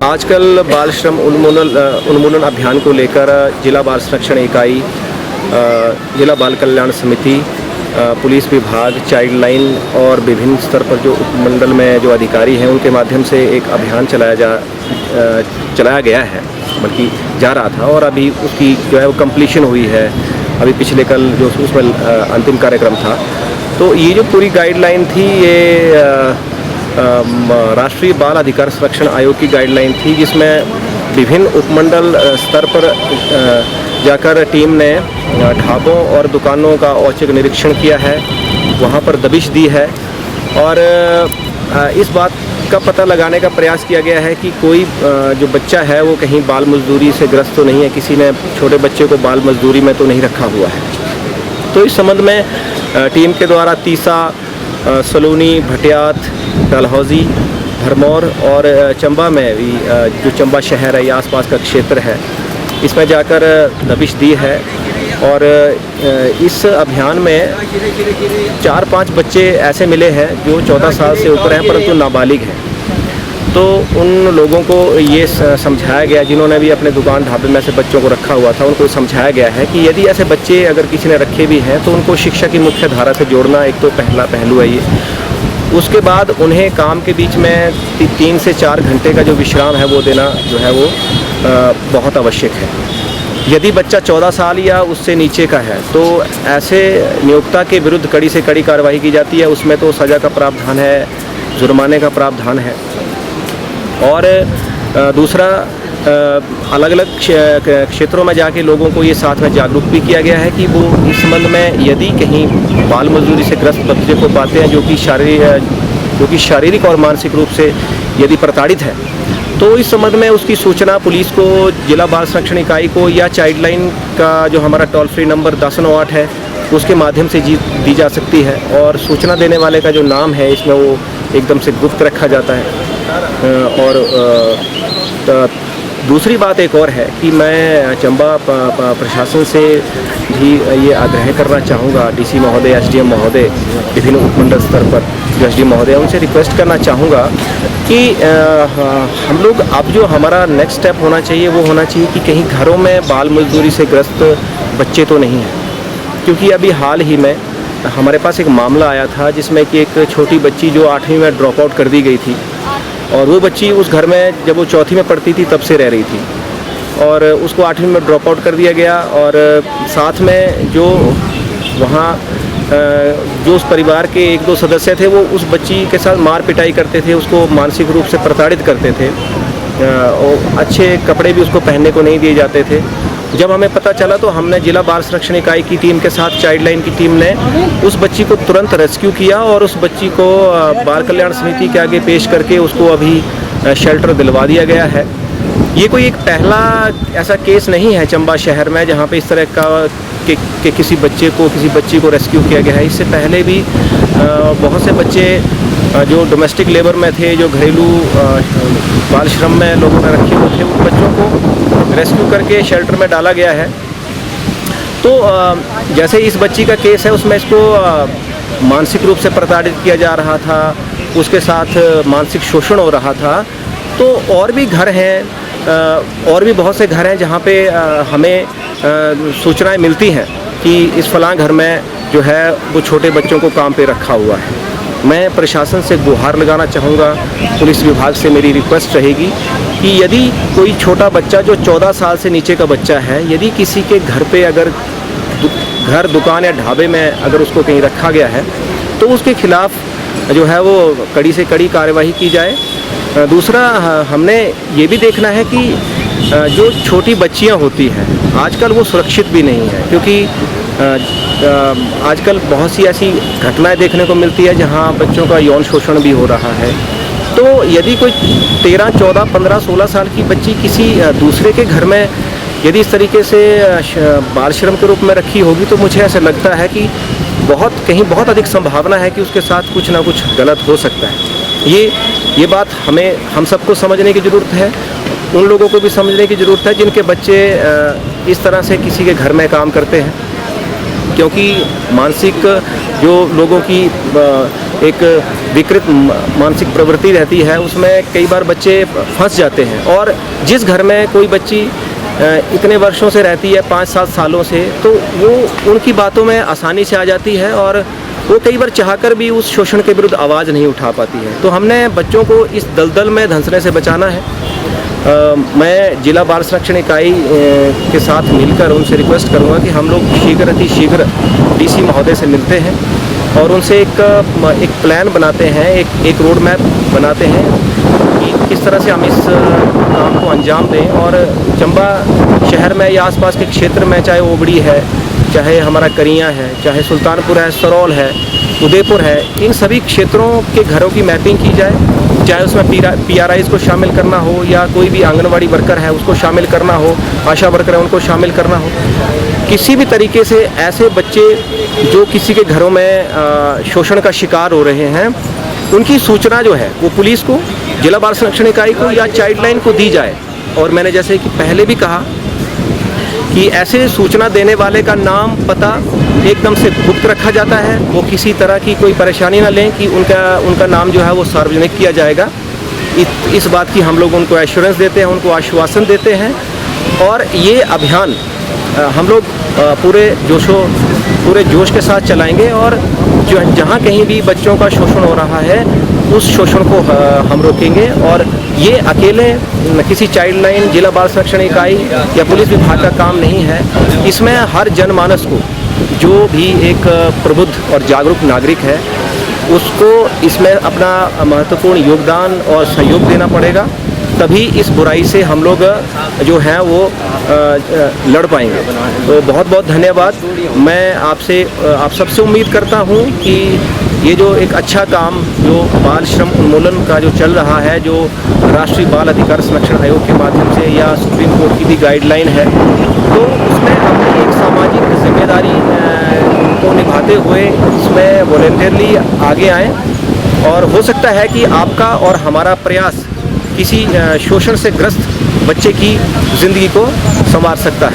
आजकल बाल श्रम उन्मूलन अभियान को लेकर जिला बाल संरक्षण इकाई, जिला बाल कल्याण समिति, पुलिस विभाग, चाइल्ड लाइन और विभिन्न स्तर पर जो उपमंडल में जो अधिकारी हैं उनके माध्यम से एक अभियान चलाया गया है, बल्कि जा रहा था और अभी उसकी जो है वो कंप्लीशन हुई है। अभी पिछले कल जो उसमें अंतिम कार्यक्रम था, तो ये जो पूरी गाइडलाइन थी ये राष्ट्रीय बाल अधिकार संरक्षण आयोग की गाइडलाइन थी, जिसमें विभिन्न उपमंडल स्तर पर जाकर टीम ने ढाबों और दुकानों का औचक निरीक्षण किया है, वहाँ पर दबिश दी है और इस बात का पता लगाने का प्रयास किया गया है कि कोई जो बच्चा है वो कहीं बाल मजदूरी से ग्रस्त तो नहीं है, किसी ने छोटे बच्चे को बाल मजदूरी में तो नहीं रखा हुआ है। तो इस संबंध में टीम के द्वारा तीसा, सलूनी, भटियात, डलहौजी, भरमौर और चंबा में भी जो चंबा शहर है या आसपास का क्षेत्र है, इसमें जाकर दबिश दी है और इस अभियान में 4-5 बच्चे ऐसे मिले हैं जो 14 साल से ऊपर हैं परंतु नाबालिग हैं। तो उन लोगों को ये समझाया गया, जिन्होंने भी अपने दुकान ढाबे में से बच्चों को रखा हुआ था, उनको समझाया गया है कि यदि ऐसे बच्चे अगर किसी ने रखे भी हैं तो उनको शिक्षा की मुख्य धारा से जोड़ना एक तो पहला पहलू है ये। उसके बाद उन्हें काम के बीच में 3 से 4 घंटे का जो विश्राम है वो देना जो है वो बहुत आवश्यक है। यदि बच्चा 14 साल या उससे नीचे का है तो ऐसे नियोक्ता के विरुद्ध कड़ी से कड़ी कार्रवाई की जाती है। उसमें तो सज़ा का प्रावधान है, जुर्माने का प्रावधान है और दूसरा अलग अलग क्षेत्रों में जाके लोगों को ये साथ में जागरूक भी किया गया है कि वो इस संबंध में यदि कहीं बाल मजदूरी से ग्रस्त बच्चे को पाते हैं जो कि शारीरिक और मानसिक रूप से यदि प्रताड़ित है, तो इस संबंध में उसकी सूचना पुलिस को, जिला बाल संरक्षण इकाई को या चाइल्ड लाइन का जो हमारा टोल फ्री नंबर 1098 है उसके माध्यम से दी जा सकती है और सूचना देने वाले का जो नाम है इसमें वो एकदम से गुप्त रखा जाता है। और दूसरी बात एक और है कि मैं चंबा प्रशासन से भी ये आग्रह करना चाहूँगा, डीसी महोदय, एसडीएम महोदय, विभिन्न उपमंडल स्तर पर जो एसडीएम महोदय, उनसे रिक्वेस्ट करना चाहूँगा कि हम लोग अब जो हमारा नेक्स्ट स्टेप होना चाहिए वो होना चाहिए कि कहीं घरों में बाल मजदूरी से ग्रस्त बच्चे तो नहीं हैं। क्योंकि अभी हाल ही में हमारे पास एक मामला आया था जिसमें कि एक छोटी बच्ची जो 8वीं में ड्रॉप आउट कर दी गई थी और वो बच्ची उस घर में जब वो 4थी में पढ़ती थी तब से रह रही थी और उसको 8वीं में ड्रॉप आउट कर दिया गया और साथ में जो वहाँ जो उस परिवार के 1-2 सदस्य थे वो उस बच्ची के साथ मार पिटाई करते थे, उसको मानसिक रूप से प्रताड़ित करते थे और अच्छे कपड़े भी उसको पहनने को नहीं दिए जाते थे। जब हमें पता चला तो हमने जिला बाल संरक्षण इकाई की टीम के साथ चाइल्ड लाइन की टीम ने उस बच्ची को तुरंत रेस्क्यू किया और उस बच्ची को बाल कल्याण समिति के आगे पेश करके उसको अभी शेल्टर दिलवा दिया गया है। ये कोई एक पहला ऐसा केस नहीं है चंबा शहर में जहाँ पे इस तरह का कि किसी बच्ची को रेस्क्यू किया गया है। इससे पहले भी बहुत से बच्चे जो डोमेस्टिक लेबर में थे, जो घरेलू बाल श्रम में लोगों ने रखे हुए थे, उन बच्चों को रेस्क्यू करके शेल्टर में डाला गया है। तो जैसे इस बच्ची का केस है उसमें इसको मानसिक रूप से प्रताड़ित किया जा रहा था, उसके साथ मानसिक शोषण हो रहा था। तो और भी घर हैं, और भी बहुत से घर हैं जहाँ पे हमें सूचनाएं मिलती हैं कि इस फलां घर में जो है वो छोटे बच्चों को काम पे रखा हुआ है। मैं प्रशासन से गुहार लगाना चाहूँगा, पुलिस विभाग से मेरी रिक्वेस्ट रहेगी कि यदि कोई छोटा बच्चा जो 14 साल से नीचे का बच्चा है, यदि किसी के घर पे अगर घर, दुकान या ढाबे में अगर उसको कहीं रखा गया है तो उसके खिलाफ़ जो है वो कड़ी से कड़ी कार्यवाही की जाए। दूसरा, हमने ये भी देखना है कि जो छोटी बच्चियां होती हैं आजकल वो सुरक्षित भी नहीं है, क्योंकि आजकल बहुत सी ऐसी घटनाएं देखने को मिलती है जहां बच्चों का यौन शोषण भी हो रहा है। तो यदि कोई 13, 14, 15, 16 साल की बच्ची किसी दूसरे के घर में यदि इस तरीके से बाल श्रम के रूप में रखी होगी तो मुझे ऐसा लगता है कि बहुत अधिक संभावना है कि उसके साथ कुछ ना कुछ गलत हो सकता है। ये बात हम सबको समझने की ज़रूरत है, उन लोगों को भी समझने की ज़रूरत है जिनके बच्चे इस तरह से किसी के घर में काम करते हैं। क्योंकि मानसिक जो लोगों की एक विकृत मानसिक प्रवृत्ति रहती है, उसमें कई बार बच्चे फंस जाते हैं। और जिस घर में कोई बच्ची इतने वर्षों से रहती है, 5-7 सालों से, तो वो उनकी बातों में आसानी से आ जाती है और वो कई बार चाहकर भी उस शोषण के विरुद्ध आवाज़ नहीं उठा पाती है। तो हमने बच्चों को इस दलदल में धंसने से बचाना है। मैं जिला बाल संरक्षण इकाई के साथ मिलकर उनसे रिक्वेस्ट करूंगा कि हम लोग शीघ्र अति शीघ्र डीसी महोदय से मिलते हैं और उनसे एक प्लान बनाते हैं, एक रोड मैप बनाते हैं कि किस तरह से हम इस काम को अंजाम दें। और चंबा शहर में या आसपास के क्षेत्र में, चाहे ओबड़ी है, चाहे हमारा करियाँ है, चाहे सुल्तानपुर है, सरौल है, उदयपुर है, इन सभी क्षेत्रों के घरों की मैपिंग की जाए। चाहे उसमें PRIs को शामिल करना हो या कोई भी आंगनवाड़ी वर्कर है उसको शामिल करना हो, आशा वर्कर है उनको शामिल करना हो। किसी भी तरीके से ऐसे बच्चे जो किसी के घरों में शोषण का शिकार हो रहे हैं, उनकी सूचना जो है वो पुलिस को, जिला बाल संरक्षण इकाई को या चाइल्ड लाइन को दी जाए। और मैंने जैसे कि पहले भी कहा कि ऐसे सूचना देने वाले का नाम पता एकदम से गुप्त रखा जाता है। वो किसी तरह की कोई परेशानी ना लें कि उनका नाम जो है वो सार्वजनिक किया जाएगा। इस बात की हम लोग उनको एश्योरेंस देते हैं, उनको आश्वासन देते हैं। और ये अभियान हम लोग पूरे जोश के साथ चलाएंगे और जहाँ कहीं भी बच्चों का शोषण हो रहा है उस शोषण को हम रोकेंगे। और ये अकेले किसी चाइल्ड लाइन, जिला बाल संरक्षण इकाई या पुलिस विभाग का काम नहीं है। इसमें हर जनमानस को, जो भी एक प्रबुद्ध और जागरूक नागरिक है, उसको इसमें अपना महत्वपूर्ण योगदान और सहयोग देना पड़ेगा। तभी इस बुराई से हम लोग जो हैं वो लड़ पाएंगे। तो बहुत बहुत धन्यवाद। मैं आप सबसे उम्मीद करता हूँ कि ये जो एक अच्छा काम जो बाल श्रम उन्मूलन का जो चल रहा है, जो राष्ट्रीय बाल अधिकार संरक्षण आयोग के माध्यम से या सुप्रीम कोर्ट की भी गाइडलाइन है, तो उसमें अपनी एक सामाजिक जिम्मेदारी को निभाते हुए इसमें वॉलंटियरली आगे आएँ। और हो सकता है कि आपका और हमारा प्रयास किसी शोषण से ग्रस्त बच्चे की ज़िंदगी को संवार सकता है।